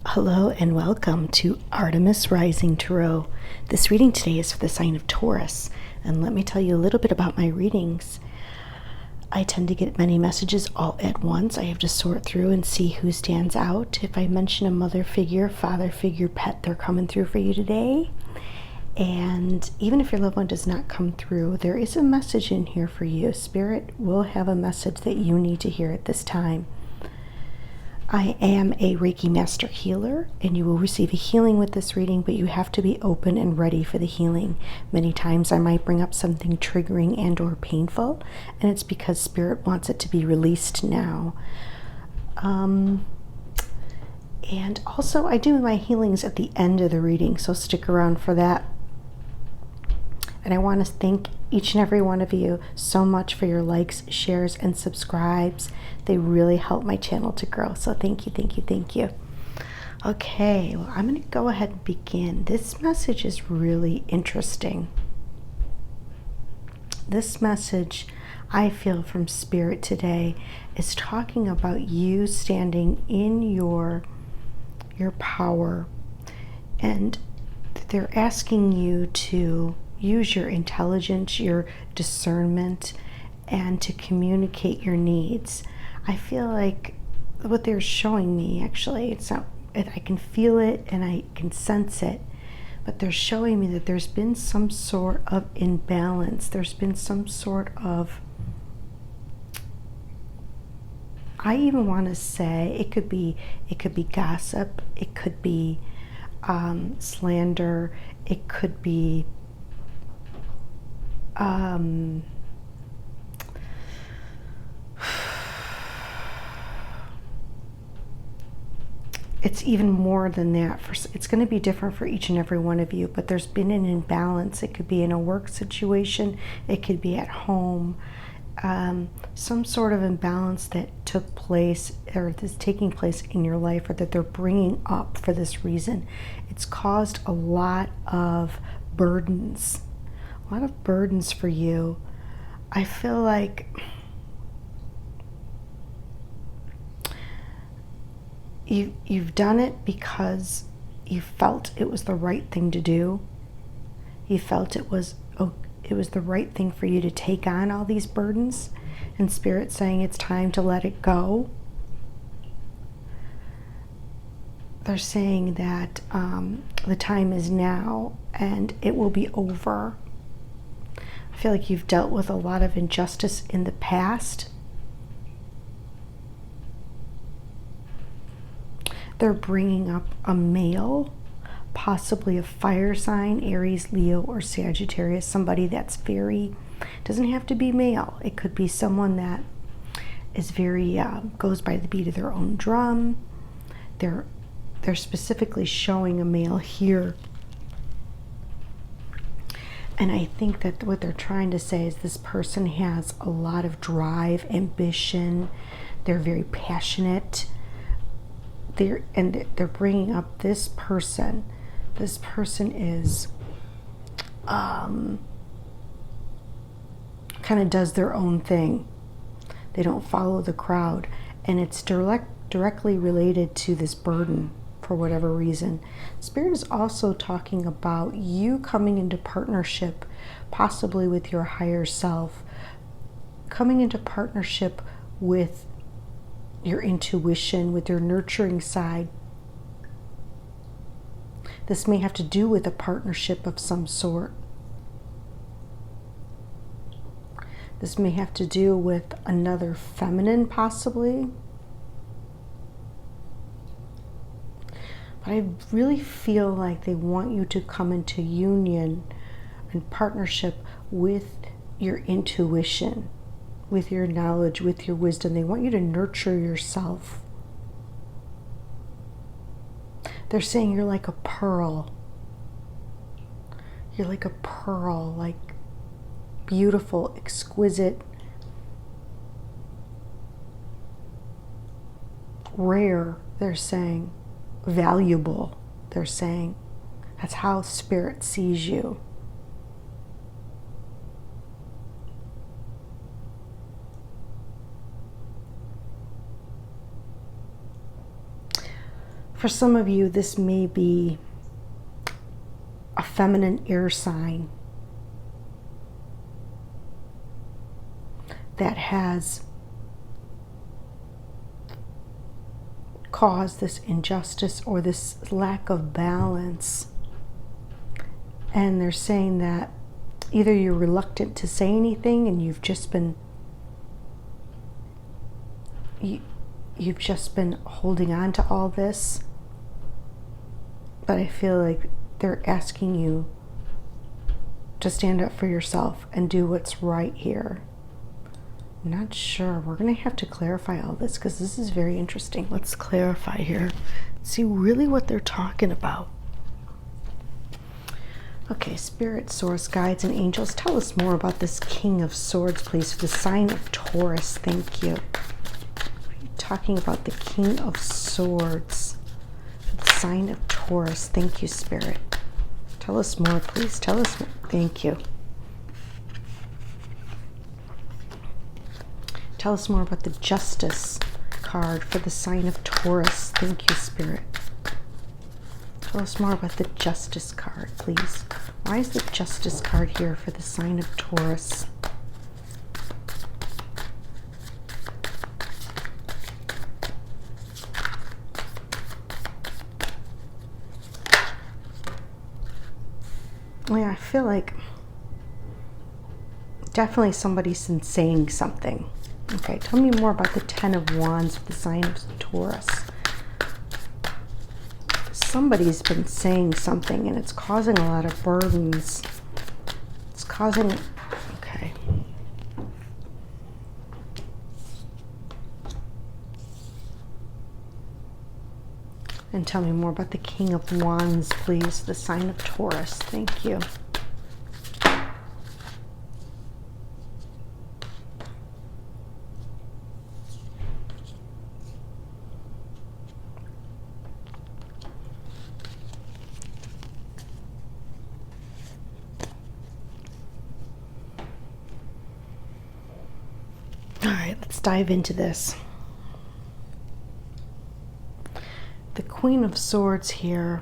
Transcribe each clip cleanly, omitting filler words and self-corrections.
Hello and welcome to Artemis Rising Tarot. This reading today is for the sign of Taurus, and let me tell you a little bit about my readings. I tend to get many messages all at once. I have to sort through and see who stands out. If I mention a mother figure, father figure, pet, they're coming through for you today. And even if your loved one does not come through, there is a message in here for you. Spirit will have a message that you need to hear at this time. I am a Reiki Master Healer, and you will receive a healing with this reading, but you have to be open and ready for the healing. Many times I might bring up something triggering and or painful, and it's because Spirit wants it to be released now. And also I do my healings at the end of the reading, so stick around for that. And I want to thank each and every one of you so much for your likes, shares, and subscribes. They really help my channel to grow. So thank you, thank you, thank you. Okay, well, I'm going to go ahead and begin. This message is really interesting. This message, I feel from Spirit today, is talking about you standing in your power. And they're asking you to use your intelligence, your discernment, and to communicate your needs. I feel like what they're showing me, actually, it's not, I can feel it and I can sense it, but they're showing me that there's been some sort of imbalance. There's been some sort of, I even want to say, it could be gossip, it could be slander, it could be it's even more than that. It's going to be different for each and every one of you, but there's been an imbalance. It could be in a work situation, it could be at home, some sort of imbalance that took place or is taking place in your life, or that they're bringing up for this reason. It's caused a lot of burdens. A lot of burdens for you. I feel like you've done it because you felt it was the right thing to do. You felt it was the right thing for you to take on all these burdens, and Spirit saying it's time to let it go. They're saying that the time is now and it will be over. I feel like you've dealt with a lot of injustice in the past. They're bringing up a male, possibly a fire sign, Aries, Leo, or Sagittarius, somebody that's very, doesn't have to be male. It could be someone that is very, goes by the beat of their own drum. They're specifically showing a male here. And I think that what they're trying to say is this person has a lot of drive, ambition. They're very passionate. They're bringing up this person. This person is kind of does their own thing. They don't follow the crowd, and it's directly related to this burden. For whatever reason, Spirit is also talking about you coming into partnership, possibly with your higher self, coming into partnership with your intuition, with your nurturing side. This may have to do with a partnership of some sort. This may have to do with another feminine, possibly. But I really feel like they want you to come into union and partnership with your intuition, with your knowledge, with your wisdom. They want you to nurture yourself. They're saying you're like a pearl. You're like a pearl, like beautiful, exquisite, rare, they're saying. Valuable, they're saying. That's how Spirit sees you. For some of you, this may be a feminine air sign that has caused this injustice or this lack of balance. And they're saying that either you're reluctant to say anything and you've just been holding on to all this. But I feel like they're asking you to stand up for yourself and do what's right here. I'm not sure. We're going to have to clarify all this because this is very interesting. Let's clarify here. See really what they're talking about. Okay, Spirit, Source, Guides, and Angels, tell us more about this King of Swords, please, for the sign of Taurus. Thank you. Talking about the King of Swords for the sign of Taurus. Thank you, Spirit. Tell us more, please. Tell us more. Thank you. Tell us more about the Justice card for the sign of Taurus. Thank you, Spirit. Tell us more about the Justice card, please. Why is the Justice card here for the sign of Taurus? Yeah, I feel like definitely somebody's been saying something. Okay, tell me more about the Ten of Wands with the sign of Taurus. Somebody's been saying something and it's causing a lot of burdens. It's causing... Okay. And tell me more about the King of Wands, please. The sign of Taurus. Thank you. All right, let's dive into this. The Queen of Swords here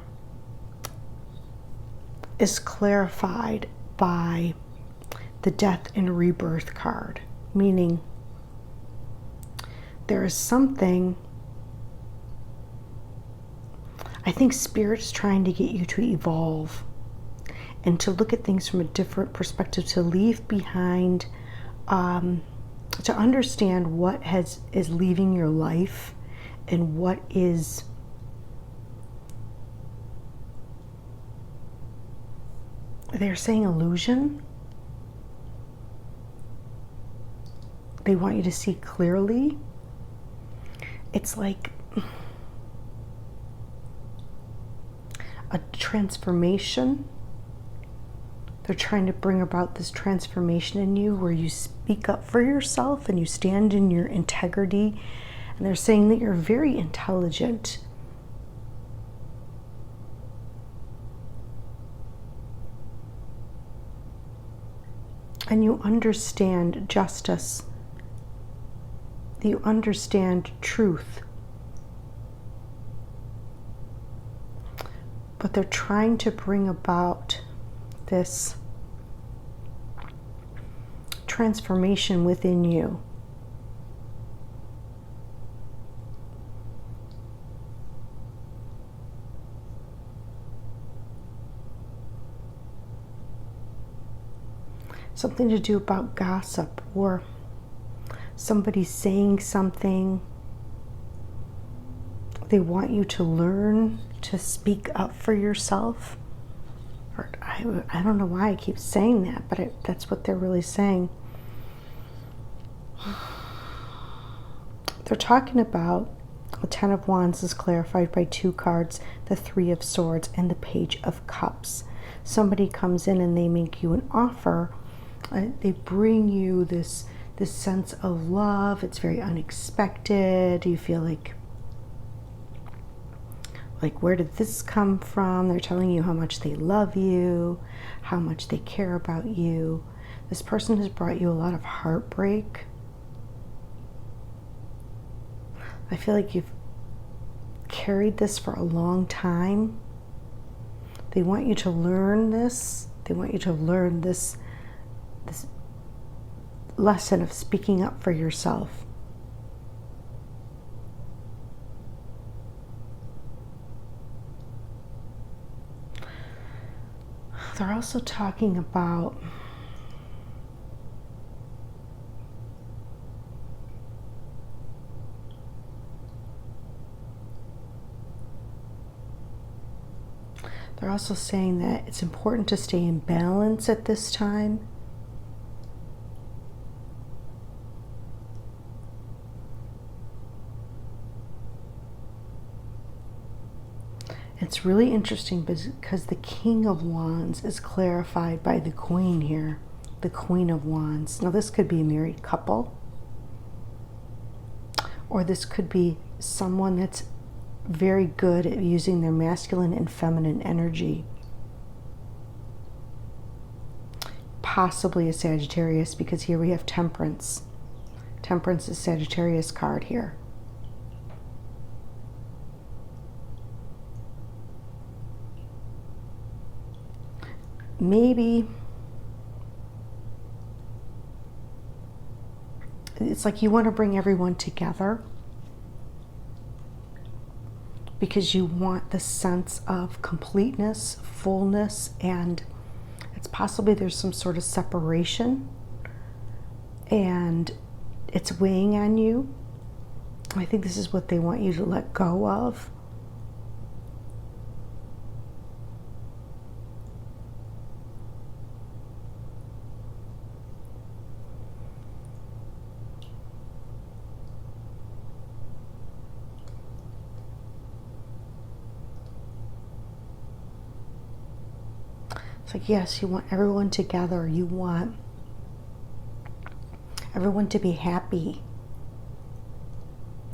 is clarified by the Death and Rebirth card, meaning there is something, I think Spirit's trying to get you to evolve and to look at things from a different perspective, to leave behind, to understand what is leaving your life and what is they're saying illusion. They want you to see clearly. It's like a transformation. They're trying to bring about this transformation in you where you speak up for yourself and you stand in your integrity. And they're saying that you're very intelligent. And you understand justice. You understand truth. But they're trying to bring about this transformation within you. Something to do about gossip or somebody saying something. They want you to learn to speak up for yourself. Or I don't know why I keep saying that, but that's what they're really saying. They're talking about the Ten of Wands is clarified by two cards, the Three of Swords and the Page of Cups. Somebody comes in and they make you an offer. They bring you this sense of love. It's very unexpected. You feel like where did this come from? They're telling you how much they love you, how much they care about you. This person has brought you a lot of heartbreak. I feel like you've carried this for a long time. They want you to learn this. They want you to learn this lesson of speaking up for yourself. They're also talking about they're also saying that it's important to stay in balance at this time. It's really interesting because the King of Wands is clarified by the Queen here, the Queen of Wands. Now this could be a married couple, or this could be someone that's very good at using their masculine and feminine energy. Possibly a Sagittarius, because here we have Temperance. Temperance is Sagittarius card here. Maybe it's like you want to bring everyone together because you want the sense of completeness, fullness, and it's possibly there's some sort of separation and it's weighing on you. I think this is what they want you to let go of. It's like, yes, you want everyone together. You want everyone to be happy.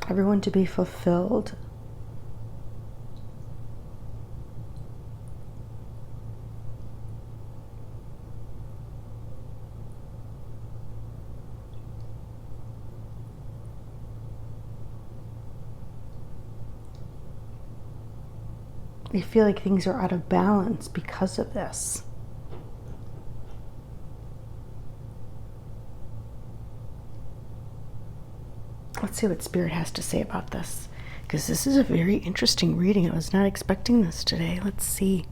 Everyone to be fulfilled. You feel like things are out of balance because of this. Let's see what Spirit has to say about this, because this is a very interesting reading. I was not expecting this today. Let's see.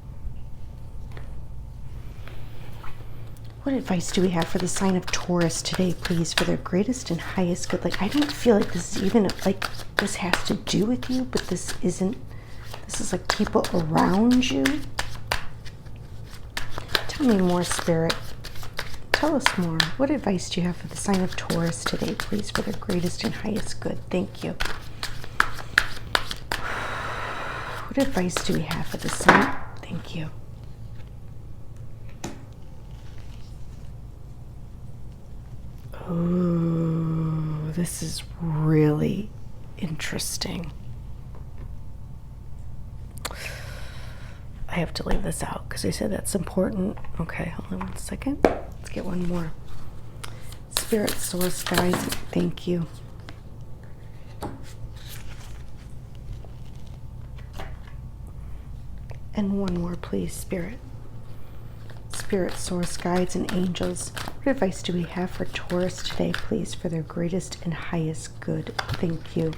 What advice do we have for the sign of Taurus today, please, for their greatest and highest good? Like, I don't feel like this is even, like, this has to do with you, but this isn't. This is like people around you. Tell me more, Spirit. Tell us more. What advice do you have for the sign of Taurus today, please, for their greatest and highest good? Thank you. What advice do we have for the sign? Thank you. Ooh, this is really interesting. I have to leave this out because I said that's important. Okay, hold on 1 second. Let's get one more. Spirit, Source, guides, thank you. And one more, please, Spirit. Spirit, Source, guides, and angels. What advice do we have for Taurus today, please, for their greatest and highest good? Thank you.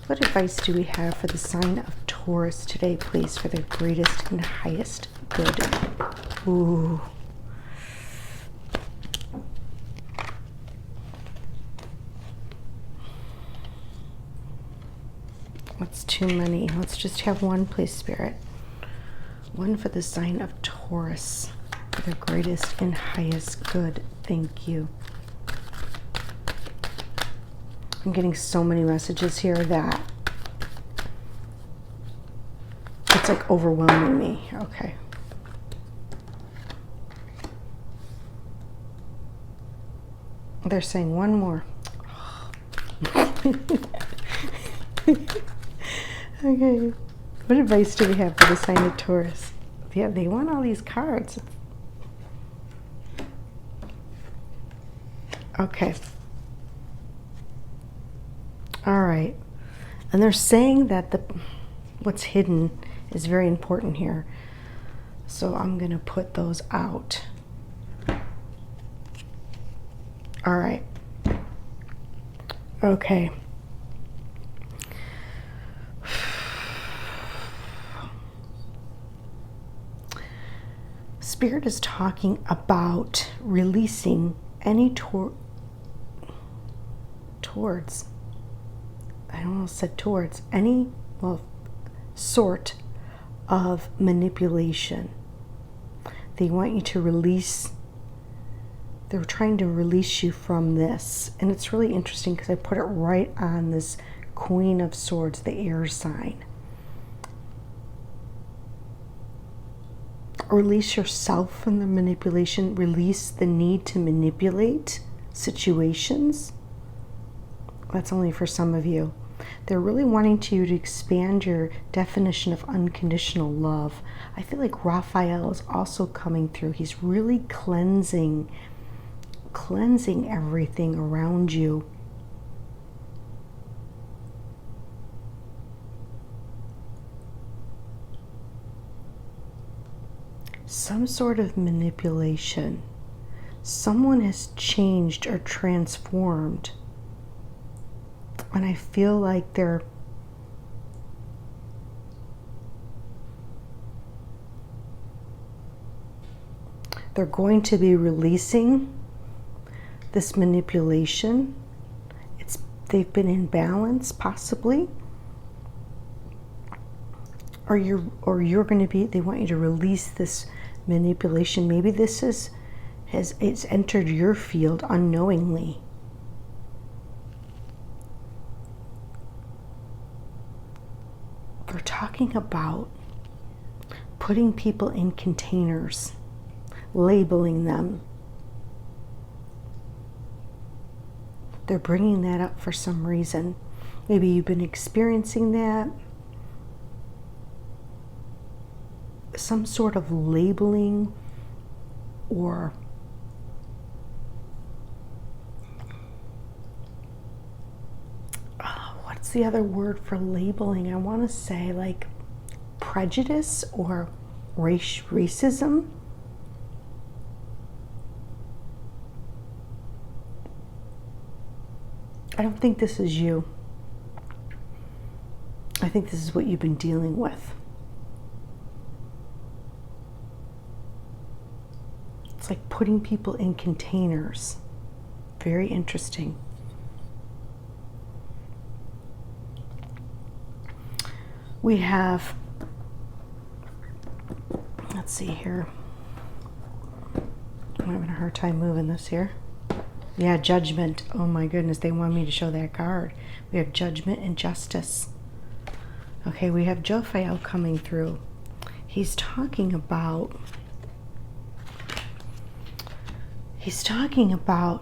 What advice do we have for the sign of Taurus today, please, for their greatest and highest good? Ooh. That's too many. Let's just have one, please, Spirit. One for the sign of Taurus, for their greatest and highest good. Thank you. I'm getting so many messages here that it's like overwhelming me. Okay. They're saying one more. Okay. What advice do we have for the sign of Taurus? Yeah, they want all these cards. Okay. All right. Right. And they're saying that what's hidden is very important here. So I'm going to put those out. All right. Okay. Spirit is talking about releasing any towards, I almost said towards, any, sort of manipulation. They want you to release, they're trying to release you from this. And it's really interesting because I put it right on this Queen of Swords, the air sign. Release yourself from the manipulation, release the need to manipulate situations. That's only for some of you. They're really wanting you to expand your definition of unconditional love. I feel like Raphael is also coming through. He's really cleansing everything around you. Some sort of manipulation. Someone has changed or transformed. And I feel like they're going to be releasing this manipulation. They've been in balance, possibly. Or you're going to be, they want you to release this manipulation. Maybe this it's entered your field unknowingly. They're talking about putting people in containers, labeling them. They're bringing that up for some reason. Maybe you've been experiencing that. Some sort of labeling, or what's the other word for labeling? I want to say like prejudice or racism. I don't think this is you. I think this is what you've been dealing with. It's like putting people in containers. Very interesting. We have, let's see here. I'm having a hard time moving this here. Yeah, judgment. Oh my goodness, they want me to show that card. We have judgment and justice. Okay, we have Jophiel coming through. He's talking about,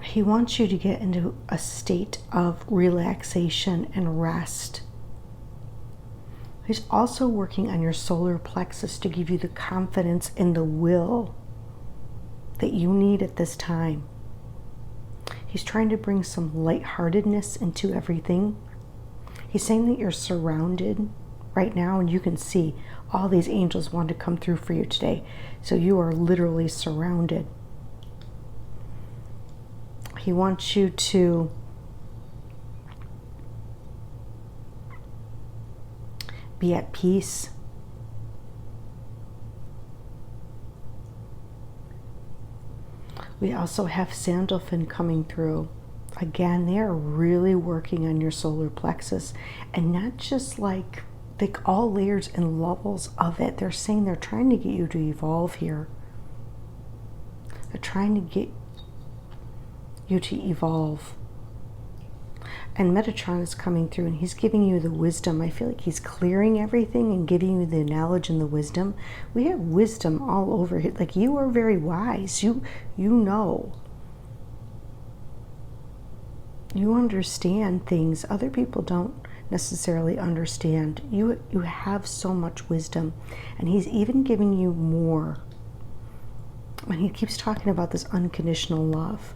he wants you to get into a state of relaxation and rest. He's also working on your solar plexus to give you the confidence and the will that you need at this time. He's trying to bring some lightheartedness into everything. He's saying that you're surrounded right now, and you can see all these angels want to come through for you today. So you are literally surrounded. He wants you to be at peace. We also have Sandalphon coming through. Again, they are really working on your solar plexus, and not just like all layers and levels of it. They're saying they're trying to get you to evolve here. They're trying to get you to evolve. And Metatron is coming through, and he's giving you the wisdom. I feel like he's clearing everything and giving you the knowledge and the wisdom. We have wisdom all over here. Like, you are very wise. You know. You understand things other people don't necessarily understand. You have so much wisdom, and he's even giving you more. And he keeps talking about this unconditional love.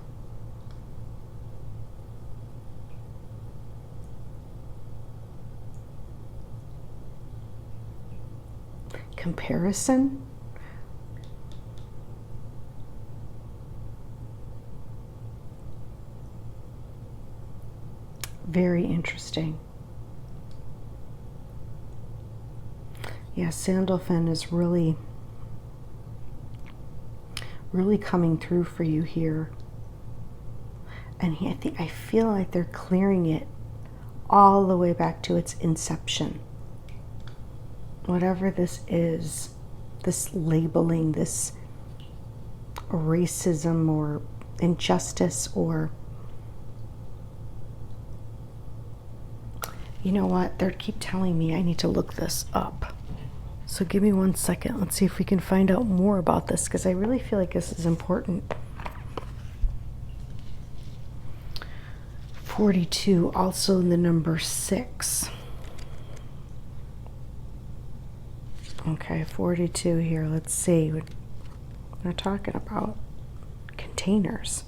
comparison. Very interesting. Yeah, Sandalphon is really coming through for you here. And I feel like they're clearing it all the way back to its inception. Whatever this is, this labeling, this racism or injustice, or you know what? They keep telling me I need to look this up. So give me 1 second. Let's see if we can find out more about this, because I really feel like this is important. 42, also the number 6. Okay, 42 here. Let's see. They're talking about containers.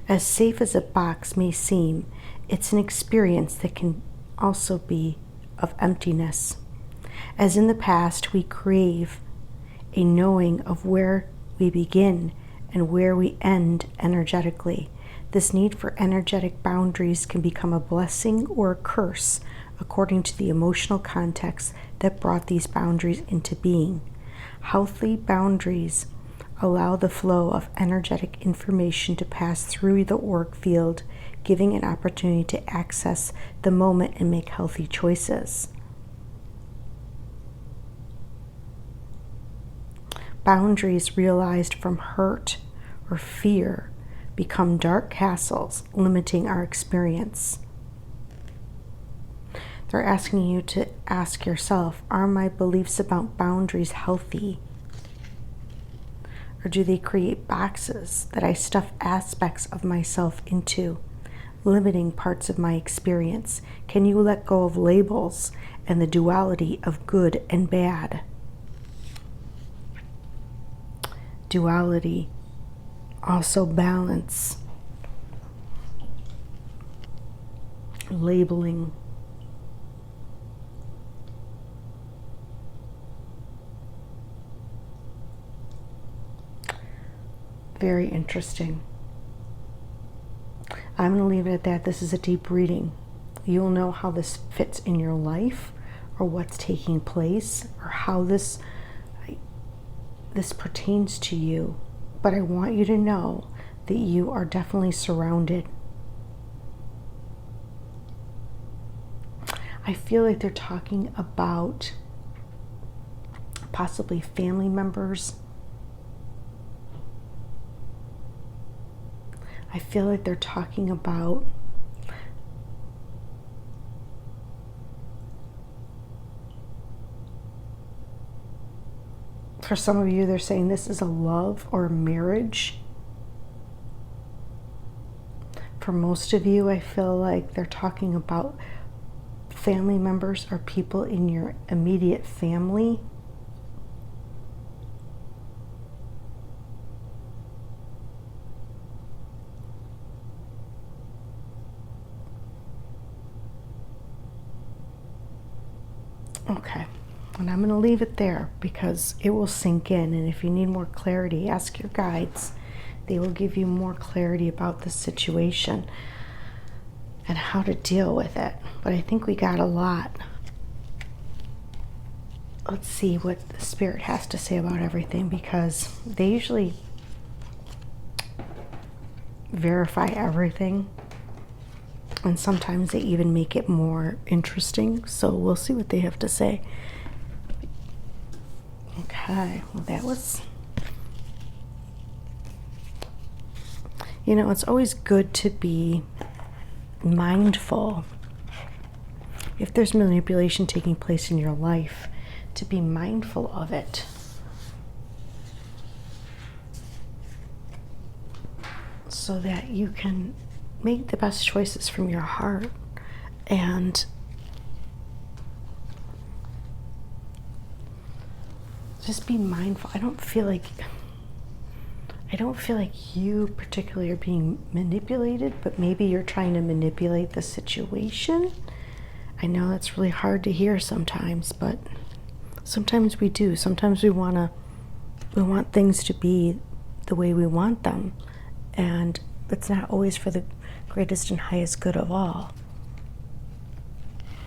As safe as a box may seem, it's an experience that can also be of emptiness. As in the past, we crave a knowing of where we begin and where we end energetically. This need for energetic boundaries can become a blessing or a curse according to the emotional context that brought these boundaries into being. Healthy boundaries allow the flow of energetic information to pass through the auric field, giving an opportunity to access the moment and make healthy choices. Boundaries realized from hurt or fear become dark castles, limiting our experience. They're asking you to ask yourself, are my beliefs about boundaries healthy? Or do they create boxes that I stuff aspects of myself into, limiting parts of my experience? Can you let go of labels and the duality of good and bad? Duality, also balance, labeling. Very interesting. I'm going to leave it at that. This is a deep reading. You'll know how this fits in your life, or what's taking place, or how this pertains to you. But I want you to know that you are definitely surrounded. I feel like they're talking about possibly family members. I feel like they're talking about for some of you, they're saying this is a love or a marriage. For most of you, I feel like they're talking about family members or people in your immediate family. Okay, and I'm going to leave it there because it will sink in, and if you need more clarity, ask your guides. They will give you more clarity about the situation and how to deal with it. But I think we got a lot. Let's see what the Spirit has to say about everything, because they usually verify everything. And sometimes they even make it more interesting. So we'll see what they have to say. Okay, well that was... You know, it's always good to be mindful. If there's manipulation taking place in your life, to be mindful of it. So that you can make the best choices from your heart, and just be mindful. I don't feel like you particularly are being manipulated, but maybe you're trying to manipulate the situation. I know that's really hard to hear sometimes, but sometimes we do. Sometimes we want things to be the way we want them, and it's not always for the greatest and highest good of all.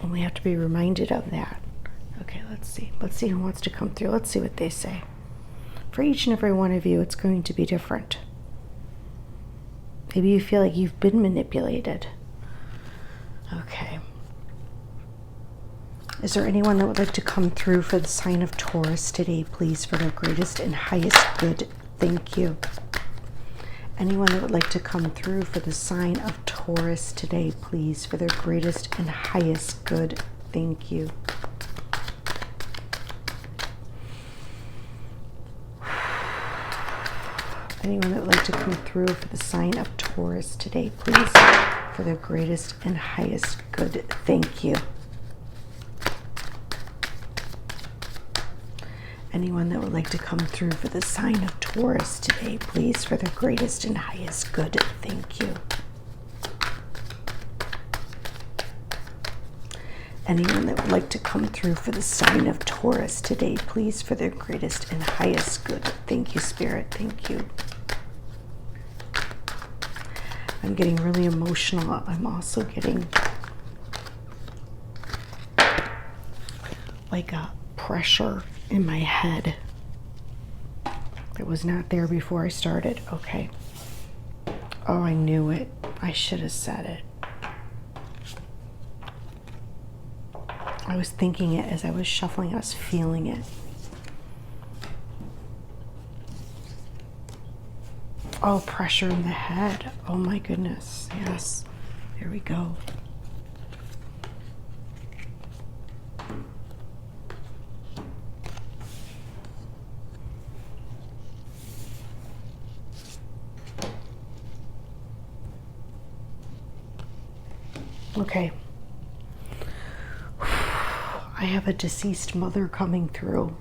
And we have to be reminded of that. Okay, let's see. Let's see who wants to come through. Let's see what they say. For each and every one of you, it's going to be different. Maybe you feel like you've been manipulated. Okay. Is there anyone that would like to come through for the sign of Taurus today, please, for their greatest and highest good? Thank you. Anyone that would like to come through for the sign of Taurus today, please, for their greatest and highest good? Thank you. Anyone that would like to come through for the sign of Taurus today, please, for their greatest and highest good? Thank you. Anyone that would like to come through for the sign of Taurus today, please, for their greatest and highest good? Thank you. Anyone that would like to come through for the sign of Taurus today, please, for their greatest and highest good? Thank you, Spirit. Thank you. I'm getting really emotional. I'm also getting like a pressure in my head that was not there before I started. Okay. Oh, I knew it. I should have said it. I was thinking it as I was shuffling. I was feeling it. Oh, pressure in the head. Oh my goodness. Yes. There we go. Okay. I have a deceased mother coming through.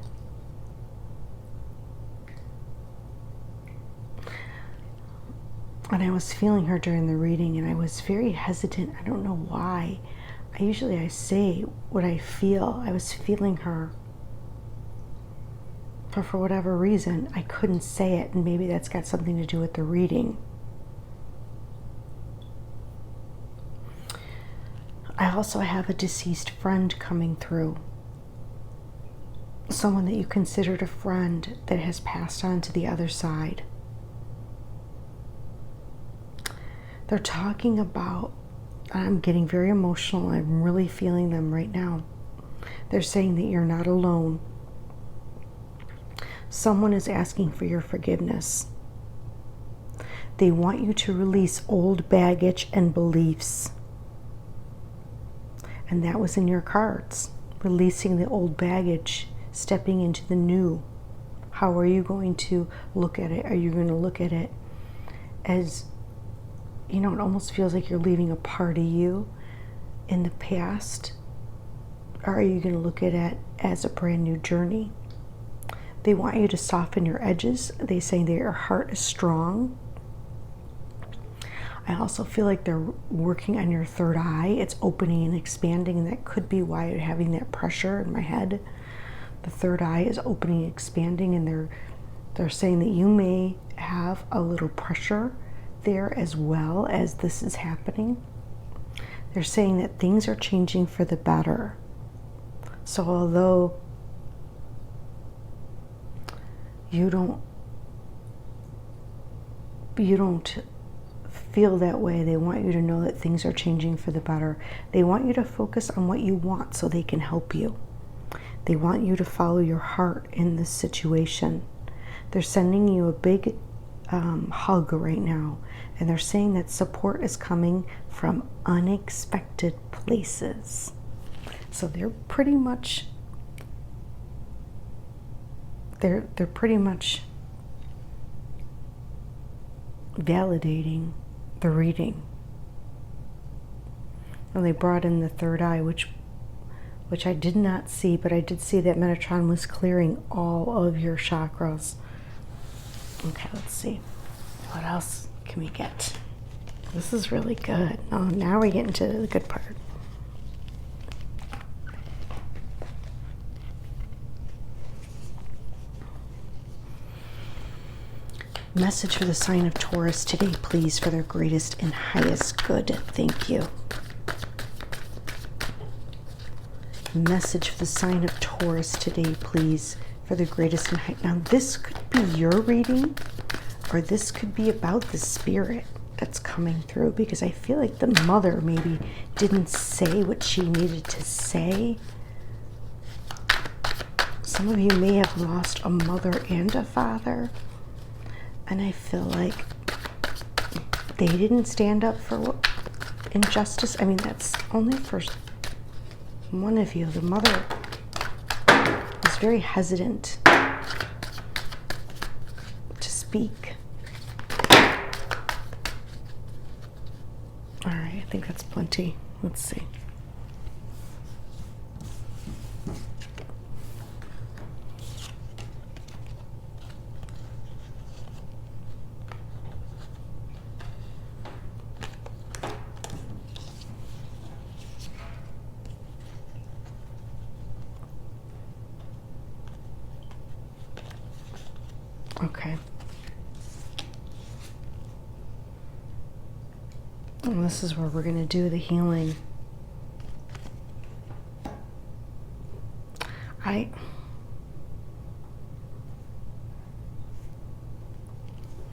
And I was feeling her during the reading, and I was very hesitant. I don't know why. I say what I feel. I was feeling her. But for whatever reason, I couldn't say it, and maybe that's got something to do with the reading. I also have a deceased friend coming through. Someone that you considered a friend that has passed on to the other side. They're talking about, I'm getting very emotional. I'm really feeling them right now. They're saying that you're not alone. Someone is asking for your forgiveness. They want you to release old baggage and beliefs. And that was in your cards. Releasing the old baggage, stepping into the new. How are you going to look at it? Are you going to look at it as, you know, it almost feels like you're leaving a part of you in the past? Or are you going to look at it as a brand new journey? They want you to soften your edges. They say that your heart is strong. I also feel like they're working on your third eye. It's opening and expanding, and that could be why you're having that pressure in my head. The third eye is opening and expanding, and they're saying that you may have a little pressure there as well as this is happening. They're saying that things are changing for the better. So although you don't feel that way, they want you to know that things are changing for the better. They want you to focus on what you want so they can help you. They want you to follow your heart in this situation. They're sending you a big hug right now, and they're saying that support is coming from unexpected places. So they're pretty much validating the reading. And they brought in the third eye, which I did not see, but I did see that Metatron was clearing all of your chakras. Okay, let's see. What else can we get? This is really good. Oh, now we get into the good part. Message for the sign of Taurus today, please, for their greatest and highest good. Thank you. Message for the sign of Taurus today, please, for the greatest and highest. Now, this could be your reading, or this could be about the spirit that's coming through, because I feel like the mother maybe didn't say what she needed to say. Some of you may have lost a mother and a father, and I feel like they didn't stand up for injustice. I mean, that's only for one of you. The mother was very hesitant to speak. All right, I think that's plenty. Let's see. Okay. And this is where we're going to do the healing.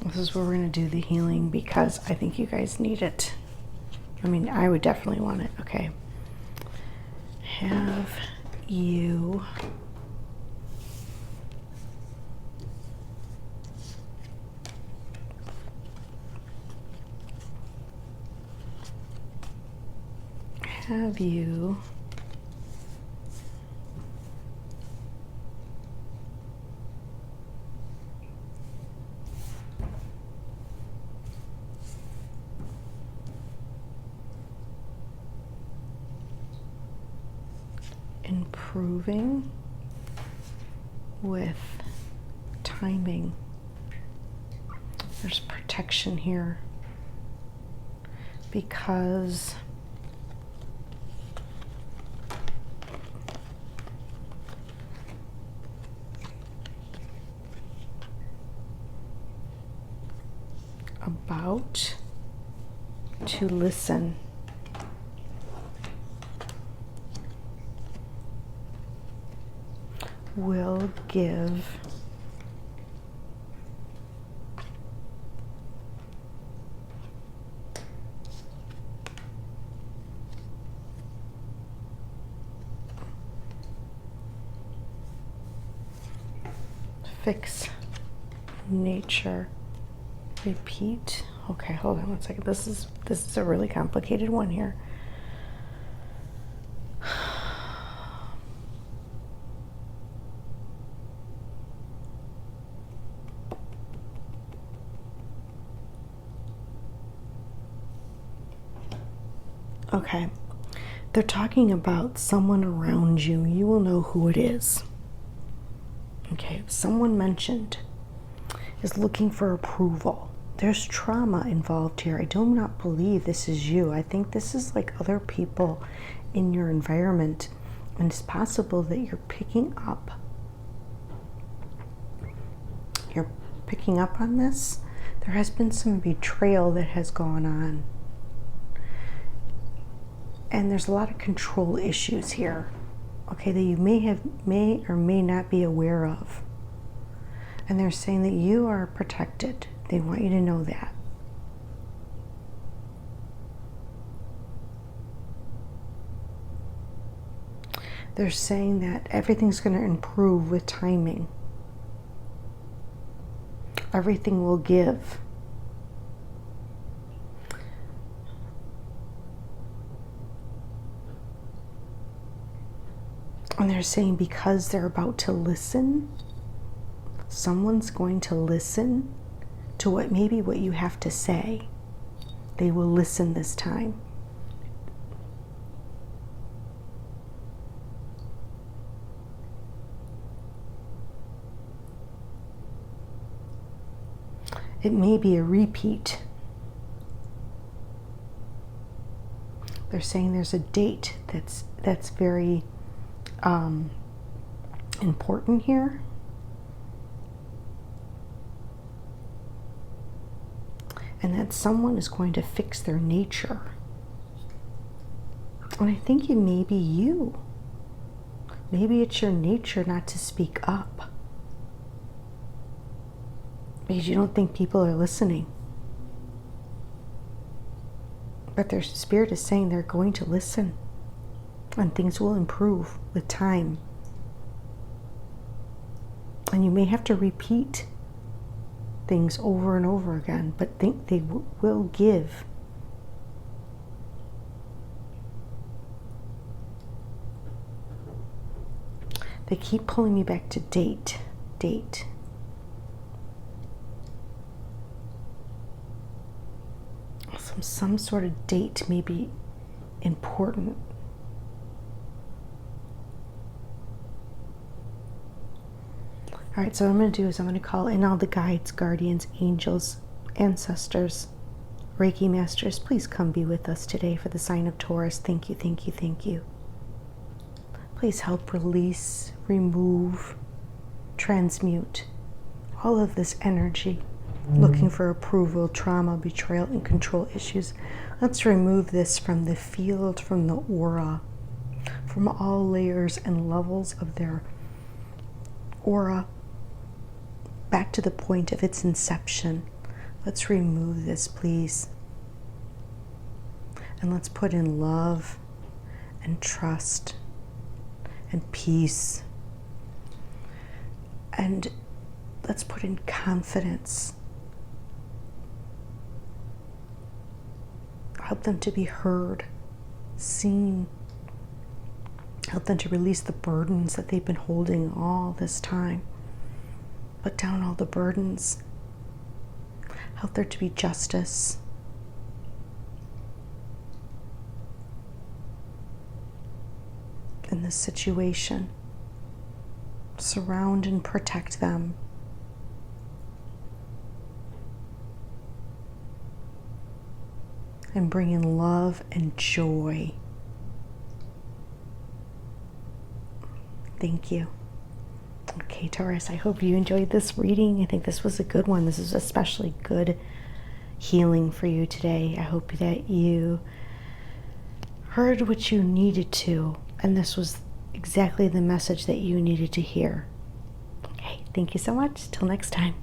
This is where we're going to do the healing, because I think you guys need it. I mean, I would definitely want it. Okay. Have you improving with timing? There's protection here, because about to listen. Will give fix nature. Repeat. Okay, hold on one second. This is a really complicated one here. Okay. They're talking about someone around you. You will know who it is. Okay, someone mentioned is looking for approval. There's trauma involved here. I do not believe this is you. I think this is like other people in your environment, and it's possible that you're picking up on this. There has been some betrayal that has gone on, and there's a lot of control issues here, okay, that you may or may not be aware of. And they're saying that you are protected. They want you to know that. They're saying that everything's going to improve with timing. Everything will give. And they're saying because they're about to listen, someone's going to listen to what you have to say. They will listen this time. It may be a repeat. They're saying there's a date that's very important here. and that someone is going to fix their nature. And I think it may be you. Maybe it's your nature not to speak up because you don't think people are listening. But their spirit is saying they're going to listen, and things will improve with time. And you may have to repeat things over and over again, but think they will give. They keep pulling me back to date. Some sort of date may be important. All right, so what I'm going to do is I'm going to call in all the guides, guardians, angels, ancestors, Reiki masters. Please come be with us today for the sign of Taurus. Thank you, thank you, thank you. Please help release, remove, transmute all of this energy, looking for approval, trauma, betrayal, and control issues. Let's remove this from the field, from the aura, from all layers and levels of their aura, back to the point of its inception. Let's remove this, please. And let's put in love and trust and peace. And let's put in confidence. Help them to be heard, seen. Help them to release the burdens that they've been holding all this time. Put down all the burdens. Help there to be justice. In this situation. Surround and protect them. And bring in love and joy. Thank you. Okay, Taurus, I hope you enjoyed this reading. I think this was a good one. This is especially good healing for you today. I hope that you heard what you needed to, and this was exactly the message that you needed to hear. Okay, thank you so much. Till next time.